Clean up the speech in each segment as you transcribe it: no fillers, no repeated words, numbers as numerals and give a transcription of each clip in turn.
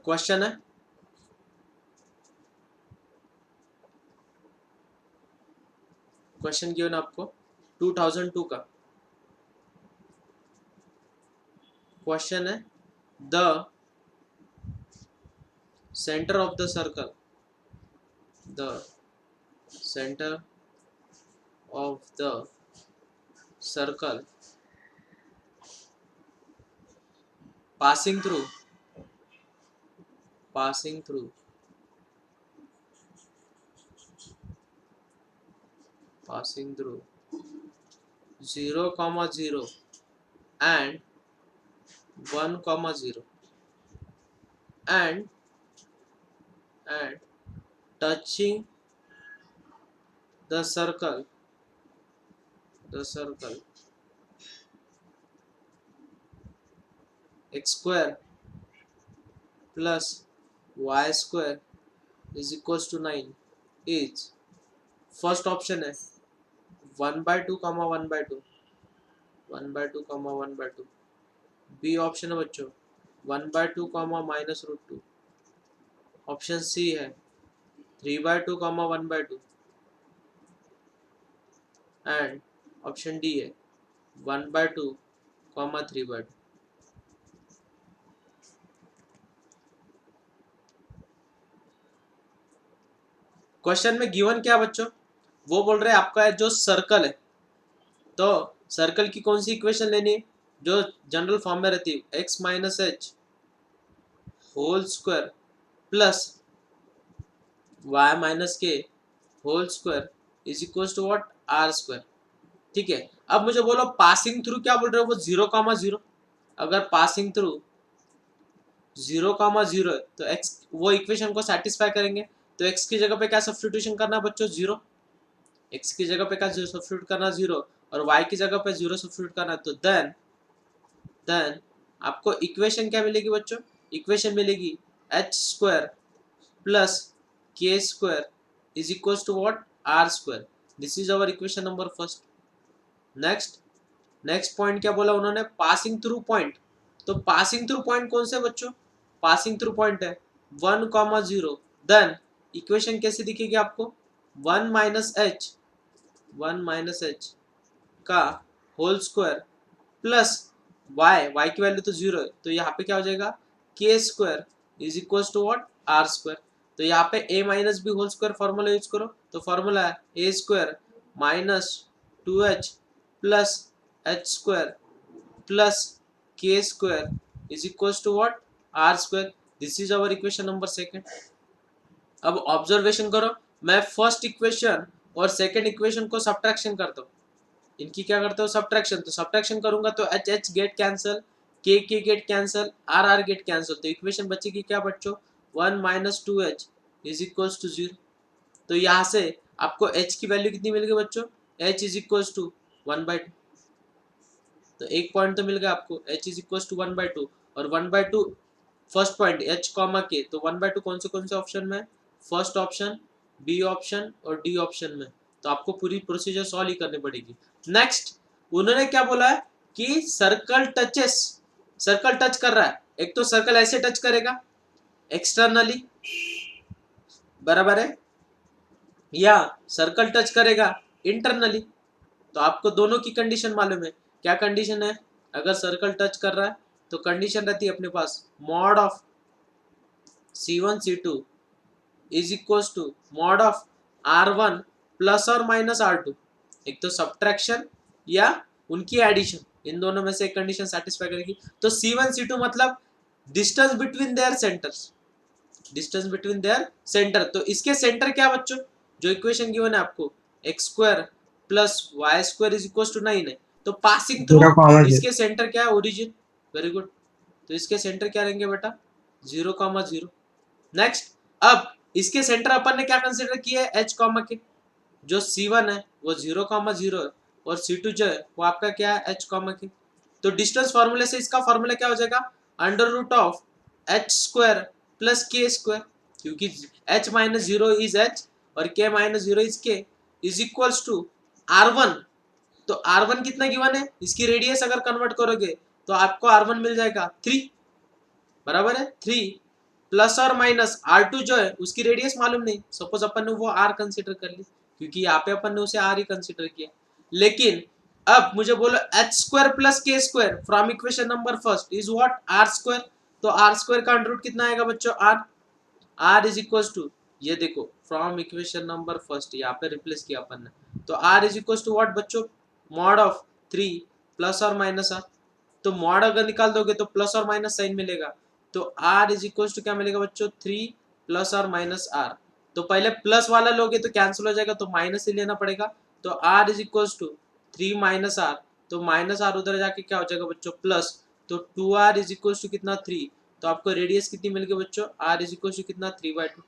Question है, question given आपको 2002 का क्वेश्चन है, the centre of the circle, the centre of the circle passing through passing through 0, 0 and 1, 0 and touching the circle x square plus y square is equals to 9 is first option है 1/2 comma 1/2 1/2 comma 1/2। B option है बच्चों 1/2 comma -√2। Option C है 3/2 comma 1/2 and option D है 1/2 comma 3/2। Question में given क्या बच्चों, वो बोल रहे हैं आपका जो सर्कल है, तो सर्कल की कौन सी इक्वेशन लेनी है, जो जनरल फॉर्म में रहती है x minus H whole square plus y minus K whole square is equal to what r square. ठीक है, अब मुझे बोलो पासिंग थ्रू क्या बोल रहे हो, वो 0, 0। अगर पासिंग थ्रू 0, 0 है तो x वो इक्वेशन को सेटिस्फाई करेंगे, तो x की जगह पे क्या सब्स्टिट्यूशन करना बच्चों 0, x की जगह पे क्या सब्स्टिट्यूट करना 0 और y की जगह पे 0 सब्स्टिट्यूट करना, तो देन आपको इक्वेशन क्या मिलेगी बच्चों, इक्वेशन मिलेगी h square plus k square is equal to what r square. This is our equation number first. Next point क्या बोला उन्होंने, पासिंग थ्रू पॉइंट। तो पासिंग थ्रू पॉइंट कौन से बच्चों, पासिंग थ्रू पॉइंट है 1, 0। देन इक्वेशन कैसे दिखेगी आपको 1 माइनस एच का होल स्क्वायर प्लस y की वैल्यू तो 0 है, तो यहाँ पे क्या हो जाएगा k square is equal to what r square. तो यहाँ पे a minus b whole square formula use करो, तो फॉर्मूला है a square minus 2h plus h square plus k square is equal to what r square. This is our equation number second. अब observation करो, मैं first equation और second equation को subtraction करता हूँ, इनकी क्या करता हूँ सब्ट्रैक्शन। तो सब्ट्रैक्शन करूंगा तो h get cancel, k get cancel, r get cancel, तो इक्वेशन बचेगी क्या बच्चों 1 minus 2h is equal to 0। तो यहाँ से आपको h की वैल्यू कितनी मिल गई बच्चों, h इज इक्वल टू 1/2। तो एक पॉइंट तो मिल गया आपको, h इज इक्वल टू 1/2 और 1/2 first point h comma k, तो 1/2 कौन से ऑप्शन में, फर्स्ट ऑप्शन, बी ऑप्शन और डी ऑप्शन में। तो आपको पूरी प्रोसीजर सॉल्व ही करनी पड़ेगी। नेक्स्ट उन्होंने क्या बोला है कि सर्कल टच कर रहा है, एक तो सर्कल ऐसे टच करेगा एक्सटर्नली, बराबर है, या सर्कल टच करेगा इंटरनली। तो आपको दोनों की कंडीशन मालूम है, क्या कंडीशन है, अगर सर्कल टच कर रहा है तो कंडीशन रहती है अपने पास mod of C1 C2 is equal to mod of R1 plus और माइनस R2। एक तो सब्ट्रैक्शन या उनकी एडिशन, इन दोनों में से एक कंडीशन सेटिस्फाई करेगी। तो C1 C2 मतलब distance between their centres, distance between their centre. तो इसके सेंटर क्या बच्चों, जो इक्वेशन गिवन है आपको x square plus y square is equal to 9 है, तो पासिंग थ्रू इसके सेंटर क्या है ओरिजिन, वेरी गुड। तो इसके सेंटर क्या रहेंगे बेटा 0, 0। नेक्स्ट अब इसके सेंटर अपन ने क्या कंसीडर किया है h, के, जो C1 है वो 0, 0 है और C2 जो है वो आपका क्या है h, के। तो डिस्टेंस फॉर्मूले से इसका फॉर्मूला क्या हो जाएगा under root of h square plus k square, क्योंकि h माइनस 0 इज h और k minus 0 is k is equals to R1। तो R1 कितना गिवन है, इसकी रेडियस अगर कन्वर्ट करोगे तो आपको R1 मिल जाएगा 3, बराबर है 3 प्लस और माइनस R2 जो है उसकी रेडियस मालूम नहीं, सपोज अपन ने वो R कंसिडर कर ली क्योंकि यहाँ पे अपन ने उसे R ही कंसिडर किया। लेकिन अब मुझे बोलो h square plus k square from equation number first is what R square. तो R स्क्वायर का अंडर रूट कितना आएगा बच्चों, R इज इक्वल टू, ये देखो फ्रॉम इक्वेशन नंबर फर्स्ट यहाँ पे रिप्लेस किया अपन ने, तो R is equal to what बच्चों, मॉड ऑफ 3 प्लस और माइनस R। तो मॉड अगर निकाल दोगे तो प्लस और माइनस साइन मिलेगा, तो R इज इक्वल टू क्या मिलेगा बच्चों, 3 प्लस और माइनस R। तो पहले प्लस वाला लोगे तो कैंसिल हो जाएगा, तो माइनस ही लेना पड़ेगा। तो R is equal to 3 minus R, तो माइनस R उधर जाके क्या हो जाएगा बच्चों, प्लस। तो 2R इज इक्वल टू कितना, 3। तो आपको रेडियस कितनी मिल गई बच्चों, R इज इक्वल टू कितना, 3/2।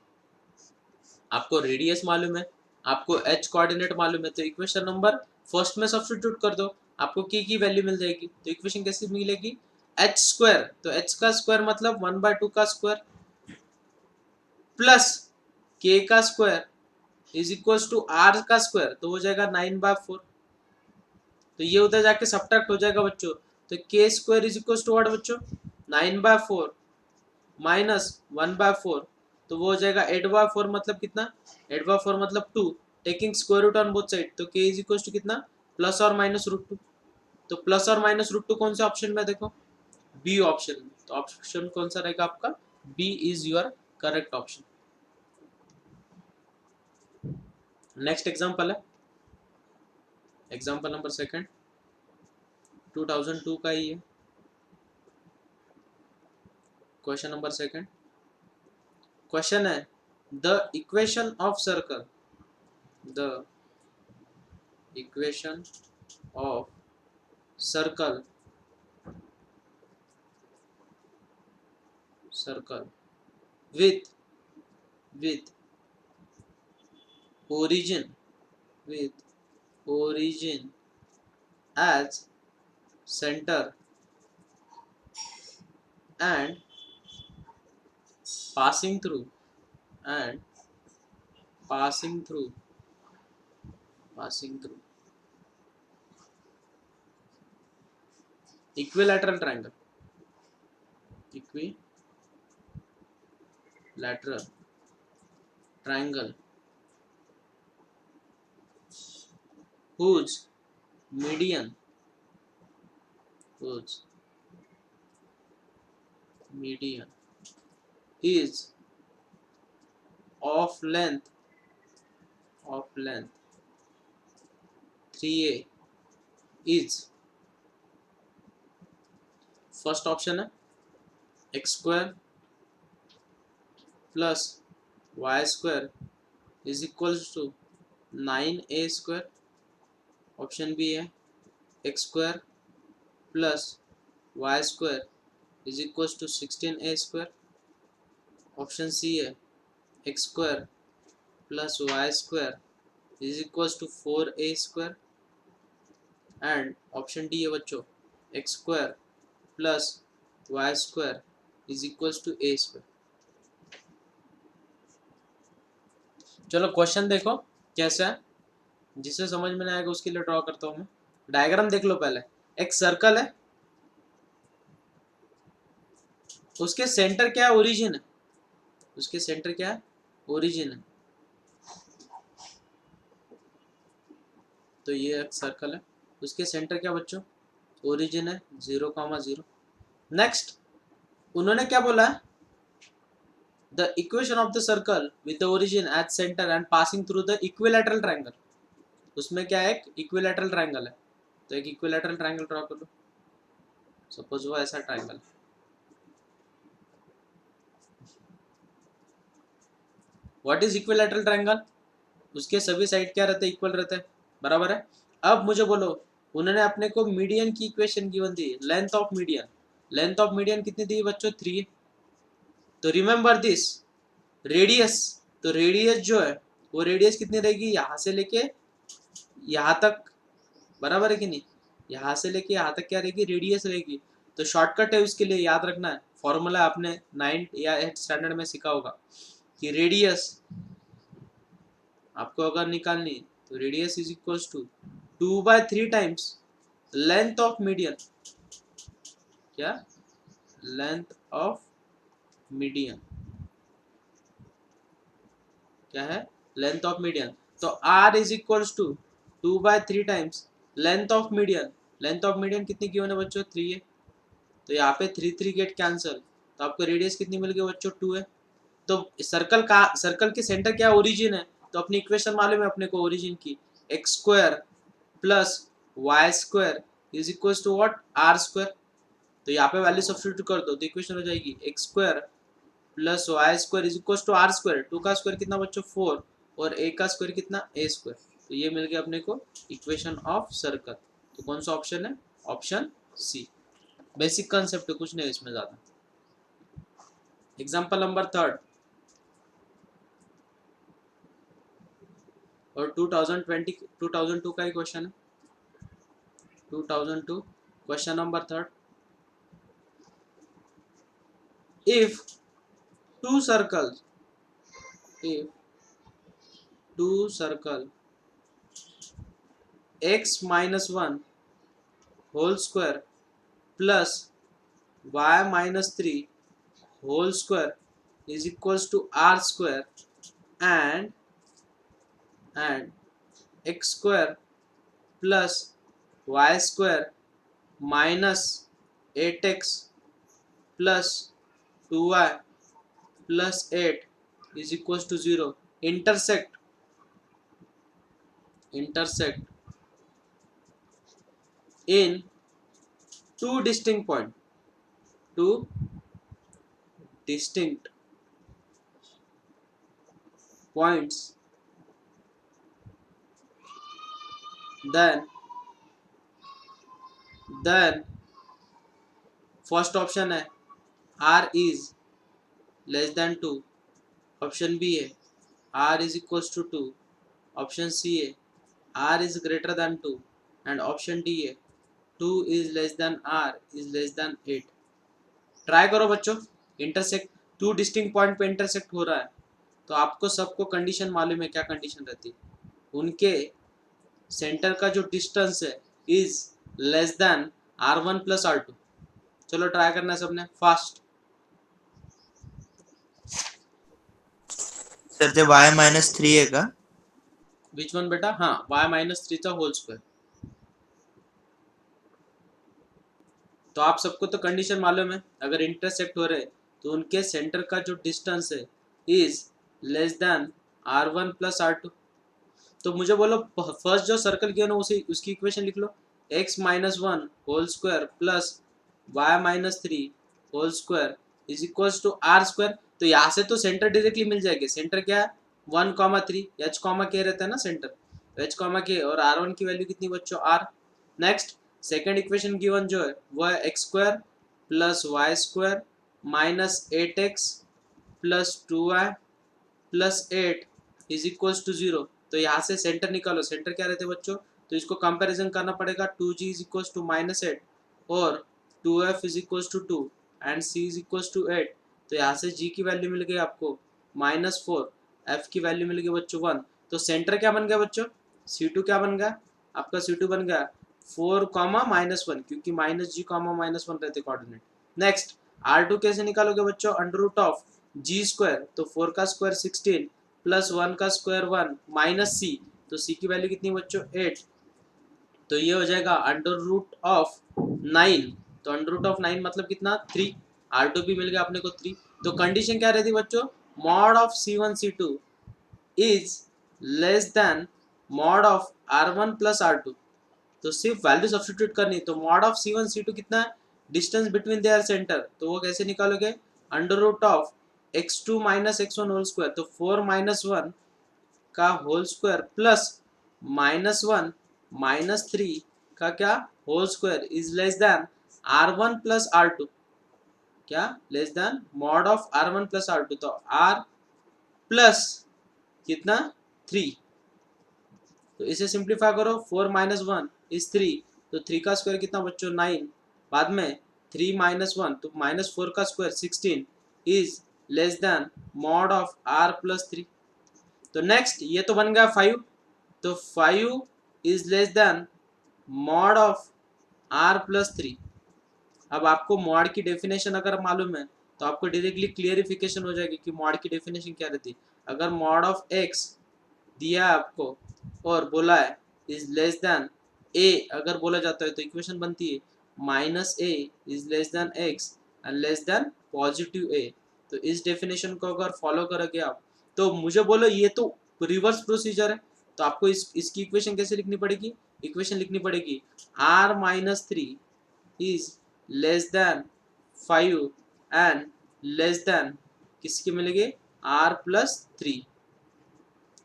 आपको रेडियस मालूम है, आपको h कोऑर्डिनेट मालूम है, तो इक्वेशन नंबर फर्स्ट में सब्स्टिट्यूट कर दो, आपको k की वैल्यू मिल जाएगी। तो इक्वेशन कैसे मिलेगी, h स्क्वायर, तो h का स्क्वायर मतलब 1/2 का स्क्वायर प्लस k का square is equal to r का स्क्वायर, तो हो जाएगा 9/4। तो ये उधर जाके सब्ट्रैक्ट हो जाएगा बच्चों, तो k square is equal to what बच्चों, 9/4 माइनस 1/4, तो वो हो जाएगा 8/4 मतलब कितना, 8/4 मतलब 2, taking square root on both side, तो k इज इक्वल टू कितना, प्लस और माइनस √2। तो प्लस और माइनस √2 कौन से ऑप्शन में, देखो बी ऑप्शन में, तो ऑप्शन कौन सा रहेगा आपका, B is your correct option. Next example है, एग्जांपल नंबर सेकंड, 2002 का ही है, क्वेश्चन नंबर सेकंड। क्वेश्चन है the equation of circle, the equation of circle with origin as center and passing through equilateral triangle whose median is of length 3a is, first option है x square plus y square is equal to 9a square. Option B है x square plus y square is equal to 16a square. Option C है x square plus y square is equal to 4a square. And option D है बच्चों x square plus y square is equal to a square. चलो question देखो कैसा है, जिसे समझ में नहीं आएगा उसके लिए ड्रॉ करता हूँ मैं। डायग्राम देख लो पहले, एक सर्कल है, उसके सेंटर क्या है, ओरिजिन है, उसके सेंटर क्या है, ओरिजिन है। तो ये एक सर्कल है, उसके सेंटर क्या बच्चों, ओरिजिन है 0,0। नेक्स्ट उन्होंने क्या बोला है, the equation of the circle with the origin at centre and passing through the equilateral triangle. उसमें क्या है, एक इक्विलैटरल ट्रायंगल है, तो एक इक्विलैटरल ट्रायंगल ड्रॉ कर लो। सपोज वो ऐसा triangle, what is equilateral triangle, उसके सभी साइड क्या रहते हैं, इक्वल रहते हैं, बराबर है। अब मुझे बोलो, उन्होंने अपने को मीडियन की equation given the, length of median कितनी दी बच्चों, 3। तो रिमेंबर दिस, रेडियस, तो रेडियस जो है वो रेडियस कितनी रहेगी, यहाँ से लेके यहाँ तक, बराबर है कि नहीं, यहाँ से लेके यहाँ तक क्या रहेगी, रेडियस रहेगी। तो शॉर्टकट है उसके लिए, याद रखना है फॉर्मूला, आपने 9th या 8th स्टैंडर्ड में सीखा होगा कि रेडियस आपको अगर निकालनी तो radius is equal to 2/3 times length of median, क्या, लेंथ ऑफ मीडियन। क्या है, लेंथ ऑफ मीडियन। तो r is equals to 2/3 times length of median. Length of median कितनी गिवन है बच्चों, 3 है। तो यहाँ पे 3 3 गेट कैंसल, तो आपको रेडियस कितनी मिल गई बच्चों, 2 है। तो सर्कल के सेंटर क्या, ओरिजिन है। तो अपनी इक्वेशन मालूम है अपने को ओरिजिन की, x square plus y square is equal to what, r square. तो यहाँ पे वैल्यू सब्स्टिट्यूट कर दो तो इक्वेशन हो जाएगी x square plus y square is equal to r square. 2 का स्क्वायर कितना बच्चों, 4, और ए का स्क्वायर कितना, ए स्क्वायर। तो ये मिल गया अपने को इक्वेशन ऑफ सर्कल। तो कौन सा ऑप्शन है, ऑप्शन सी। बेसिक कंसेप्ट है, कुछ नहीं इसमें ज्यादा। एग्जाम्पल नंबर 3 और 2002 का ही क्वेश्चन है। 2002 question number 3, if two circles if two circle x minus 1 whole square plus y minus 3 whole square is equals to r square and x square plus y square minus 8x plus 2y plus 8 is equals to 0 intersect in two distinct points, then first option है r is less than 2, option B है r is equals to 2, option C है r is greater than 2, and option D है 2 is less than r is less than 8। Try करो बच्चों, intersect, two distinct point पे intersect हो रहा है, तो आपको सबको कंडीशन मालूम है, क्या कंडीशन रहती है, उनके सेंटर का जो डिस्टेंस है is less than r1 plus r2। चलो ट्राई करना है सबने, फास्ट। सर ते y-3 है का, विच वन बेटा, हाँ y-3 चा होल स्क्वायर। तो आप सबको तो कंडीशन मालूम है, अगर इंटरसेक्ट हो रहे तो उनके सेंटर का जो डिस्टेंस है is less than r1 plus r2। तो मुझे बोलो फर्स्ट जो सर्कल किया ना उसे, उसकी इक्वेशन लिख लो, x minus 1 whole square plus y minus 3 whole square is equals to r square. तो यहाँ से तो सेंटर डायरेक्टली मिल जाएगी, सेंटर क्या है 1,3, h कॉमा के रहता है ना सेंटर, h कॉमा के, और r1 की वैल्यू कितनी बच्चों, r। Next second equation given जो है वो है x square plus y square minus 8x plus 2y plus 8 is equals to 0। तो यहाँ से सेंटर निकालो, सेंटर क्या रहते हैं बच्चों, तो इसको कंपैरिजन करना पड़ेगा, 2g इज इक्वल्स टू -8 और 2f is equals to 2 and c is equals to 8। तो यहाँ से g की वैल्यू मिल गई आपको -4, f की वैल्यू मिल गई बच्चों 1। तो सेंटर क्या बन गया बच्चों, c2 क्या बन गया आपका, c2 बन गया 4, -1, क्योंकि -g, -1 रहते कोऑर्डिनेट। नेक्स्ट r2 कैसे निकालोगे बच्चों, under root of g square, तो 4 का स्क्वायर 16 प्लस 1 का स्क्वायर 1 माइनस c, तो c की वैल्यू कितनी बच्चों, 8। तो ये हो जाएगा अंडर रूट ऑफ 9, तो अंडर रूट ऑफ 9 मतलब कितना, 3। r2 भी मिल गया अपने को 3। तो कंडीशन क्या रहती बच्चों, mod of c1 c2 is less than mod of r1 plus r2। तो सिर्फ वैल्यू सब्स्टिट्यूट करनी, तो मॉड ऑफ c1 c2 कितना है, डिस्टेंस बिटवीन देयर सेंटर, तो वो कैसे निकालोगे, under root of x2 minus x1 whole square, तो 4 -1 का होल स्क्वायर प्लस -1 -3 का क्या whole square is less than r1 plus r2, क्या less than mod of r1 plus r2। तो r प्लस कितना 3, तो इसे सिंप्लीफाई करो, 4 -1 इज 3, तो 3 का स्क्वायर कितना बच्चों 9, बाद में 3 -1 तो -4 का square 16 is less than mod of r plus 3। तो नेक्स्ट ये तो बन गया 5, तो 5 is less than mod of r plus 3। अब आपको मॉड की डेफिनेशन अगर मालूम है तो आपको डायरेक्टली क्लियरिफिकेशन हो जाएगी कि मॉड की डेफिनेशन क्या रहती है। अगर मॉड ऑफ एक्स दिया है आपको और बोला है इज लेस देन ए, अगर बोला जाता है तो इक्वेशन बनती है minus a is less than x and less than positive a. तो इस डेफिनेशन को अगर फॉलो करोगे आप, तो मुझे बोलो ये तो रिवर्स प्रोसीजर है, तो आपको इसकी इक्वेशन कैसे लिखनी पड़ेगी? इक्वेशन लिखनी पड़ेगी r minus three is less then 5 and less then किसके मिलेंगे r प्लस थ्री।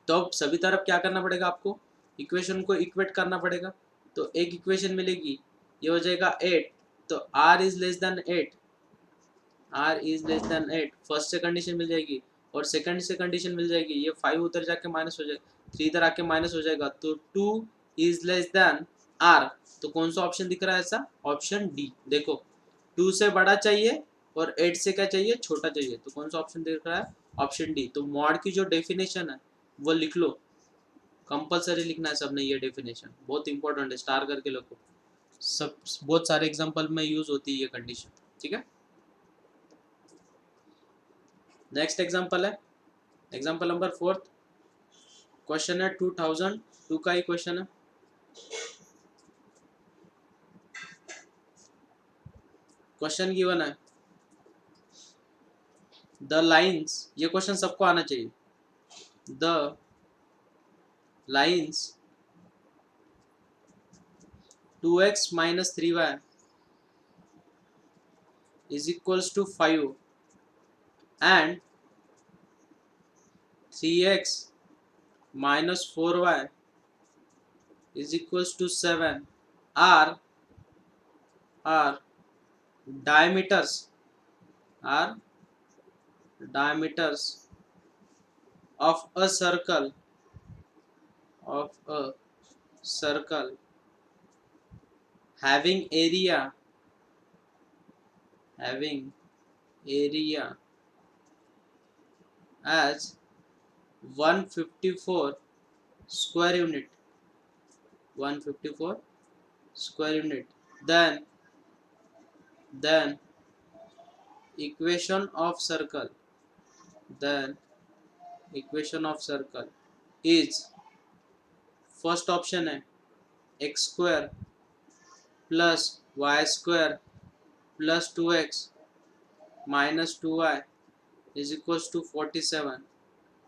तो अब सभी तरफ क्या करना पड़ेगा आपको? इक्वेशन को इक्वेट करना पड़ेगा। तो एक इक्वेशन मिलेगी, ये हो जाएगा 8, तो r is less then 8, r is less then 8 first से कंडीशन मिल जाएगी, और सेकंड से कंडीशन मिल जाएगी, ये 5 उधर जाके माइनस हो जाएगा, 3 इधर आके माइनस हो जाएगा, तो 2 इज लेस देन r। तो कौन सा ऑप्शन दिख रहा है ऐसा? Option D. देखो 2 से बड़ा चाहिए और 8 से क्या चाहिए? छोटा चाहिए, तो कौन सा ऑप्शन दिख रहा है? Option D. तो मॉड की जो डेफिनेशन है वो लिख लो, कंपलसरी लिखना है सबने, ये डेफिनेशन बहुत इंपॉर्टेंट है, स्टार करके लिखो, सब बहुत सारे एग्जांपल में यूज होती है ये कंडीशन, ठीक है। नेक्स्ट एग्जांपल है एग्जांपल नंबर 4, क्वेश्चन है 2002 का ही क्वेश्चन है। क्वेश्चन गिवन है द लाइंस, ये क्वेश्चन सबको आना चाहिए, the lines 2x minus 3y is equals to 5 and 3x minus 4y is equals to 7 are diameters are diameters of a circle having area as 154 square unit, 154 square unit, then equation of circle is, first option है x square plus y square plus 2x minus 2y is equals to 47।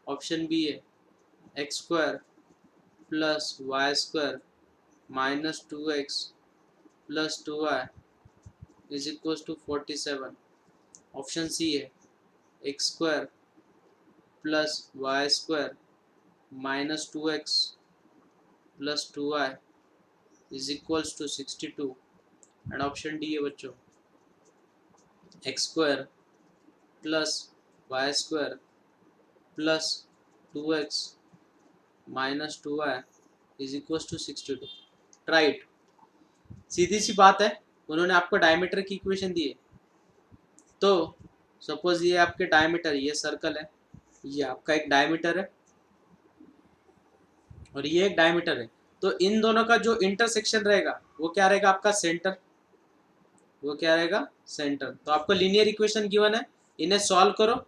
Option B है x square plus y square minus 2x plus 2y is equals to 47। Option C है x square plus y square minus 2x plus 2y is equals to 62। And option D है बच्चों x square plus y square plus 2x minus 2y is equals to 62। Right, सीधी सी बात है, उन्होंने आपको diameter की equation दी है, तो सपोज ये आपके डायमीटर, ये सर्कल है, ये आपका एक डायमीटर है और ये एक डायमीटर है, तो इन दोनों का जो इंटरसेक्शन रहेगा वो क्या रहेगा? आपका सेंटर, वो क्या रहेगा? सेंटर। तो आपको लीनियर इक्वेशन गिवन है, इन्हें सॉल्व करो,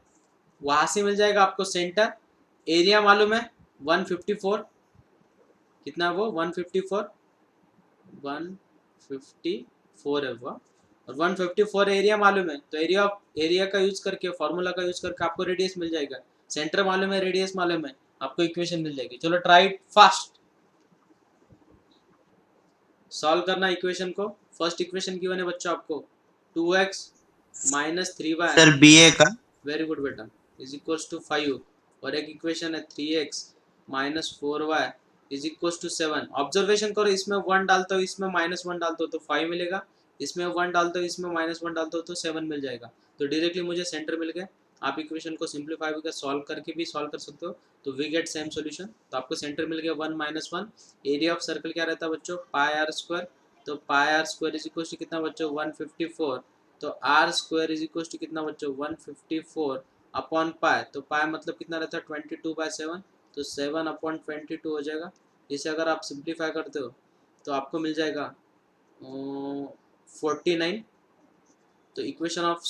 वहां से मिल जाएगा आपको सेंटर। एरिया मालूम है 154, कितना वो 154 है वो, और 154 एरिया मालूम है, तो एरिया का यूज करके, फॉर्मूला का यूज करके आपको रेडियस मिल जाएगा, सेंटर मालूम है, रेडियस मालूम है, आपको इक्वेशन मिल जाएगी। चलो ट्राई इट फास्ट, सॉल्व करना इक्वेशन को। फर्स्ट इक्वेशन गिवन है बच्चों आपको 2x minus 3y, sir BA का। वेरी गुड बेटा, इज इक्वल्स टू 5, और एक इक्वेशन है 3x minus 4y is equals to 7। Observation करो, इसमें 1 डालता हो, इसमें -1 डालता हो तो 5 मिलेगा, इसमें 1 डालता हो, इसमें -1 डालता हो तो 7 मिल जाएगा। तो डायरेक्टली मुझे सेंटर मिल गया। आप इक्वेशन को सिंप्लीफाई कर सॉल्व करके भी सॉल्व कर सकते हो, तो वी गेट सेम सॉल्यूशन। तो आपको सेंटर मिल गया 1 - 1। एरिया ऑफ सर्कल क्या रहता है बच्चों? Pi r square. तो pi r square is equal to कितना बच्चों? 154। तो r square is equal to कितना बच्चों? 154 अपॉन पाई। तो पाई मतलब कितना रहता है? 22/7। तो 7/22 हो जाएगा। इसे अगर आप सिंप्लीफाई करते हो तो आपको मिल जाएगा 49। तो इक्वेशन ऑफ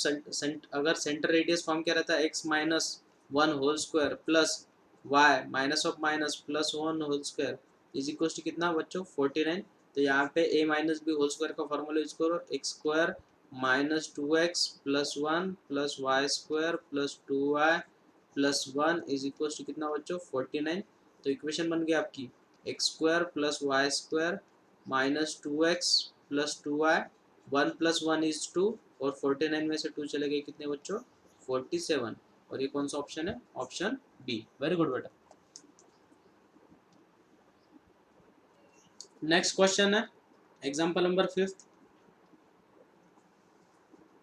अगर सेंटर रेडियस फॉर्म क्या रहता है, x minus 1 whole square plus y minus of minus plus 1 whole square is equal to कितना बच्चों 49। तो यहाँ पे a minus b whole square का फॉर्मूला यूज करो, x square minus 2x plus 1 plus y square plus 2y plus 1 is equal to कितना बच्चों 49। तो इक्वेशन बन गई आपकी x square plus y square minus 2x plus 2y 1 plus 1 is 2 और 49 में से 2 चले गए कितने बच्चों 47। और ये कौन सा ऑप्शन है, ऑप्शन बी। वेरी गुड बेटा। नेक्स्ट क्वेश्चन है एग्जांपल नंबर 5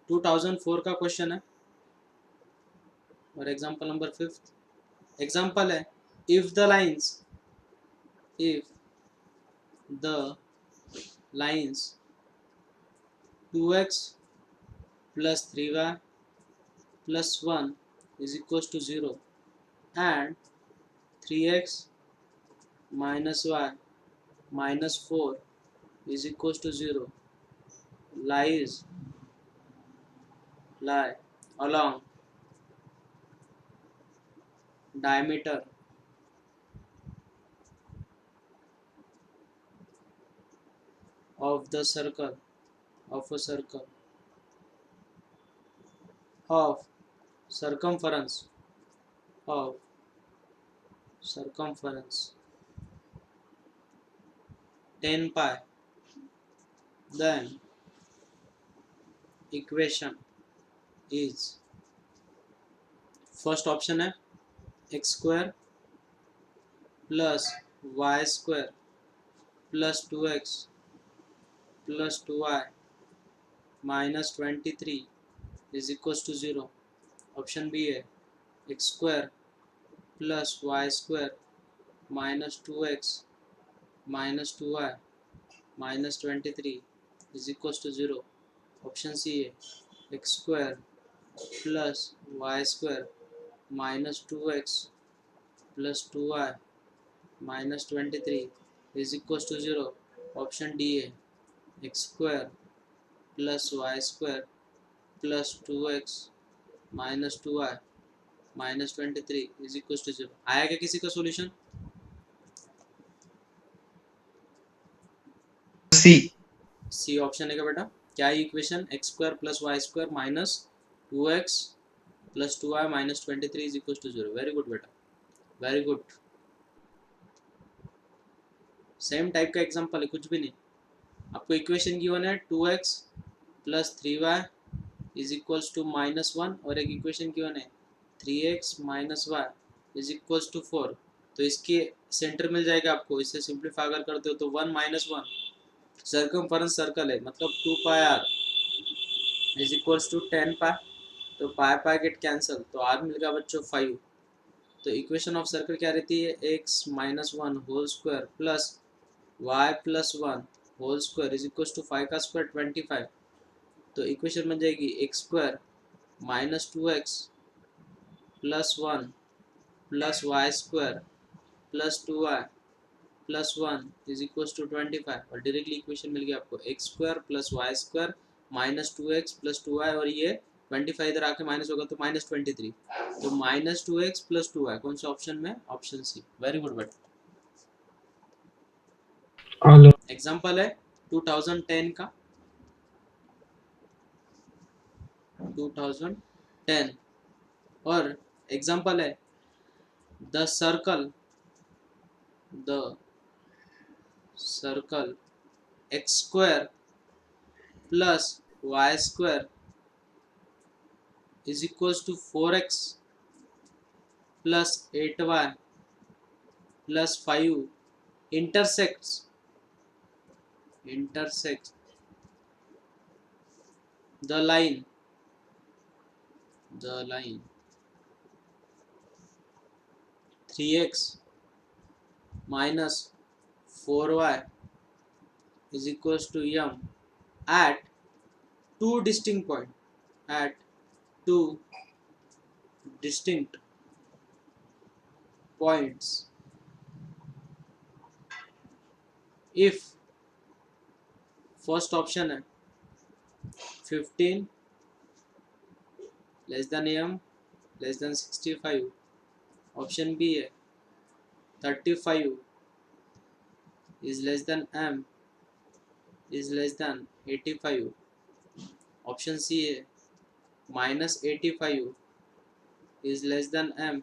2004 का क्वेश्चन है और एग्जांपल नंबर 5 एग्जांपल है if the lines 2x plus 3y plus 1 is equals to 0 and 3x minus y minus 4 is equals to 0 lie along diameter of the circle of a circle of circumference 10 pi, then equation is first option है x square plus y square plus 2x plus 2y minus 23 is equal to 0। Option B है x square plus y square minus 2x minus 2y minus 23 is equal to 0। Option C है x square plus y square minus 2x plus 2y minus 23 is equal to 0। Option D है x square plus y square plus 2x minus 2y minus 23 is equal to 0। आया क्या किसी का solution? C option है क्या बेटा? क्या है equation? X square plus y square minus 2x plus 2y minus 23 is equal to 0। Very good बेटा, वेरी गुड। सेम टाइप का एग्जांपल है, कुछ भी नहीं। आपको इक्वेशन गिवन है 2x plus 3y is equals to minus 1 और एक इक्वेशन गिवन है 3x minus y is equals to 4। तो इसके सेंटर मिल जाएगा आपको। इसे सिंप्लीफाई अगर करते हो तो 1 माइनस 1 सर्कमफरेंस सर्कल है मतलब 2 पाई आर इज इक्वल्स टू 10 पाई। तो पाई पाई गेट कैंसल तो आर मिल गया बच्चों 5। तो इक्वेशन ऑफ सर्कल क्या रहती है x minus 1 whole square plus y plus 1 whole square is equal to 5 का स्क्वायर 25। तो इक्वेशन बन जाएगी x square minus 2x plus 1 plus y square plus 2y plus 1 is equal to 25। और directly equation मिल गया आपको x square plus y square minus 2x plus 2y और ये 25 इधर आके माइनस होगा तो माइनस 23। तो माइनस 2x प्लस 2y कौन सा ऑप्शन में? Option C. वेरी गुड बेटा। एग्जाम्पल है 2010 का 2010 और एग्जाम्पल है the circle x square plus y square is equals to 4x plus 8y plus 5 intersects the line 3x minus 4y is equals to m at two distinct points if first option है 15 less than M less than 65, option B है 35 is less than M is less than 85, option C है -85 is less than m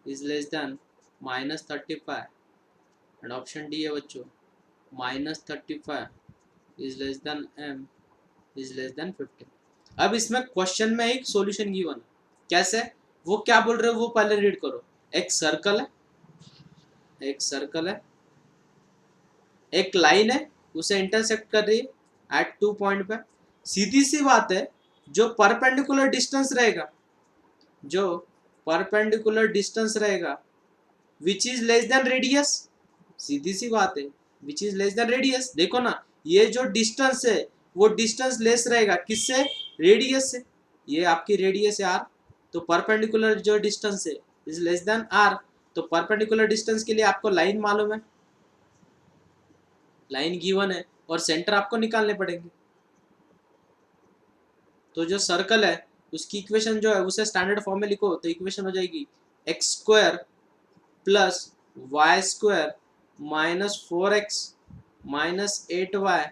is less than -35, and option D है बच्चों -35 is less than m is less than 15। अब इसमें question में एक solution given, कैसे वो क्या बोल रहे हो वो पहले रीड करो। एक सर्कल है, एक सर्कल है, एक लाइन है उसे इंटरसेक्ट कर रही है एट 2 पॉइंट पे। सीधी सी बात है, जो परपेंडिकुलर डिस्टेंस रहेगा, जो परपेंडिकुलर डिस्टेंस रहेगा which is less than radius, सीधी सी बात है, which is less than radius. देखो ना, ये जो डिस्टेंस है वो डिस्टेंस लेस रहेगा किससे, रेडियस से। ये आपकी रेडियस है आर, तो परपेंडिकुलर जो डिस्टेंस है इज लेस देन आर। तो परपेंडिकुलर डिस्टेंस के लिए आपको लाइन मालूम है, लाइन गिवन है और सेंटर आपको निकालने पड़ेंगे। तो जो सर्कल है उसकी इक्वेशन जो है उसे स्टैंडर्ड फॉर्म में लिखो, तो इक्वेशन हो जाएगी x square plus y square minus 4x minus 8y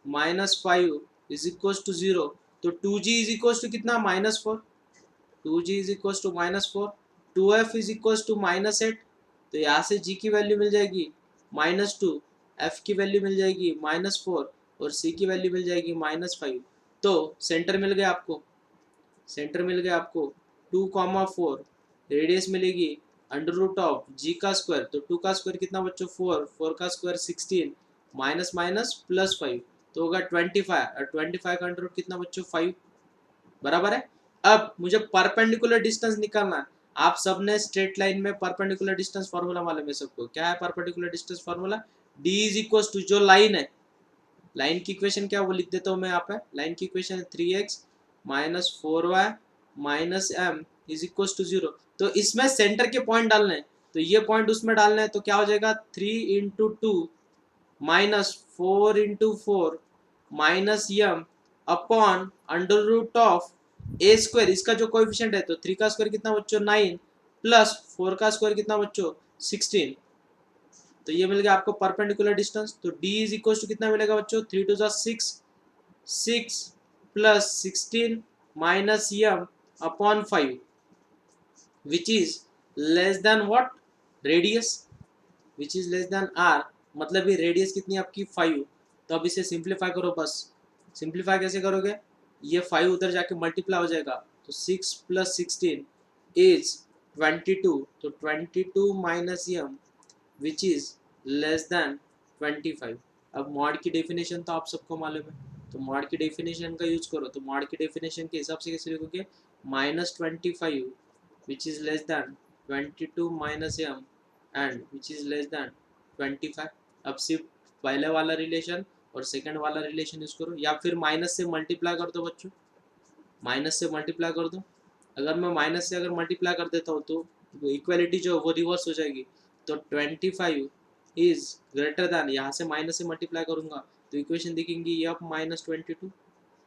minus 5 is equal to 0। तो 2g इज इक्वल टू कितना, -4, 2g is equal to -4, 2f is equal to -8। तो यहाँ से g की वैल्यू मिल जाएगी -2, f की वैल्यू मिल जाएगी -4 और c की वैल्यू मिल जाएगी -5। तो सेंटर मिल गया आपको, सेंटर मिल गया आपको 2,4, रेडियस मिलेगी अंडर रूट ऑफ जी का स्क्वायर, तो 2 का स्क्वायर कितना बच्चों 4, 4 का स्क्वायर 16 माइनस माइनस प्लस 5 तो होगा 25, और 25 का अंडर रूट कितना बच्चों 5, बराबर है। अब मुझे परपेंडिकुलर डिस्टेंस निकालना है। आप सबने स्ट्रेट लाइन में परपेंडिकुलर डिस्टेंस फार्मूला मालूम है सबको, क्या है perpendicular distance formula, d is equal to जो लाइन है, लाइन की इक्वेशन क्या वो लिख देता हूँ मैं यहाँ पे। लाइन की इक्वेशन है 3x minus 4y minus M is equal to 0। तो इसमें सेंटर के पॉइंट डालने हैं, तो ये पॉइंट उसमें डालने हैं, तो क्या हो जाएगा 3 into 2 minus 4 into 4 minus M upon under root of a square, इसका जो कोएफिशिएंट है, तो 3 का स्क्वायर कितना बच्चों 9 प्लस 4 का स्क्वायर कितना बच्चों 16। तो ये मिल गया आपको परपेंडिकुलर डिस्टेंस। तो d इज इक्वल टू कितना मिलेगा बच्चों 3 to 6, 6 plus 16 minus M upon 5 which is less than what, radius, which is less than r, मतलब ये रेडियस कितनी आपकी 5। तो अब इसे सिंप्लीफाई करो बस। सिंप्लीफाई कैसे करोगे, ये 5 उधर जाके मल्टीप्लाई हो जाएगा, तो 6 प्लस 16 इज 22, तो 22 minus M which is less than 25। अब मॉड की डेफिनेशन तो आप सबको मालूम है, तो मॉड की डेफिनेशन का यूज करो। तो मॉड की डेफिनेशन के हिसाब से कैसे लिखोगे, -25 which is less than 22 minus M and which is less than 25। अब सिर्फ पहले वाला रिलेशन और सेकंड वाला रिलेशन यूज करो, या फिर माइनस से मल्टीप्लाई कर दो बच्चों, माइनस से मल्टीप्लाई कर दो। अगर मैं माइनस से अगर मल्टीप्लाई कर देता हूँ तो इक्वालिटी जो वो रिवर्स हो जाएगी। तो 25 इज ग्रेटर दैन, यहाँ से माइनस से मल्टीप्लाई करूंगा तो इक्वेशन दिखेंगी ये -22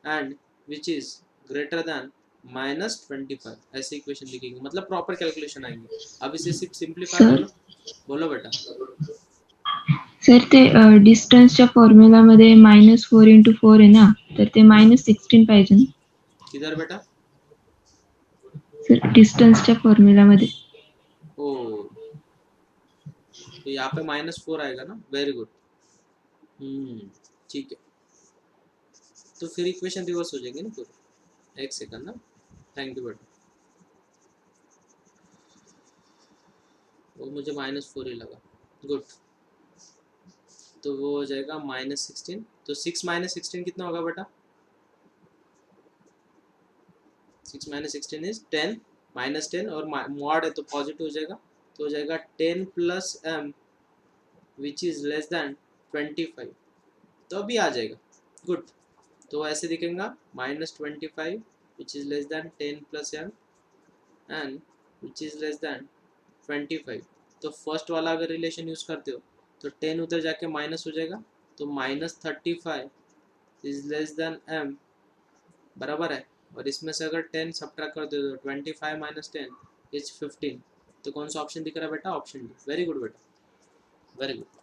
and which is greater than -25, ऐसे इक्वेशन दिखेंगी, मतलब प्रॉपर कैलकुलेशन आएंगे। अब इसे सिर्फ सिंप्लीफाई सर करो, बोलो बेटा। सर ते डिस्टन्सच्या फॉर्म्युलामध्ये -4 इंटू 4 आहे ना, तर ते -16 पाहिजे ना किधर बेटा, सर, डिस्टन्सच्या फॉर्म्युलामध्ये। ओ तो यहाँ पे -4 आएगा ना, वेरी गुड, ठीक है। तो फिर इक्वेशन रिवर्स हो जाएगी ना पूरी। एक सेकंड ना, थैंक यू बेटा, वो मुझे -4 ही लगा, गुड। तो वो हो जाएगा -16, तो 6 माइनस 16 कितना होगा बेटा, 6 माइनस 16 इज 10, -10 और मॉड है तो पॉजिटिव हो जाएगा, तो हो जाएगा 10 plus M which is less than 25। तो अभी आ जाएगा, गुड। तो ऐसे दिखेगा -25 which is less than 10 plus M and which is less than 25। तो फर्स्ट वाला अगर रिलेशन यूज करते हो तो 10 उधर जाके माइनस हो जाएगा, तो -35 इज लेस देन m, बराबर है और इसमें से अगर 10 सब्ट्रैक्ट कर दे तो 25 माइनस 10 इज 15। तो कौन सा ऑप्शन दिख रहा है बेटा? Option D. वेरी गुड बेटा, वेरी गुड।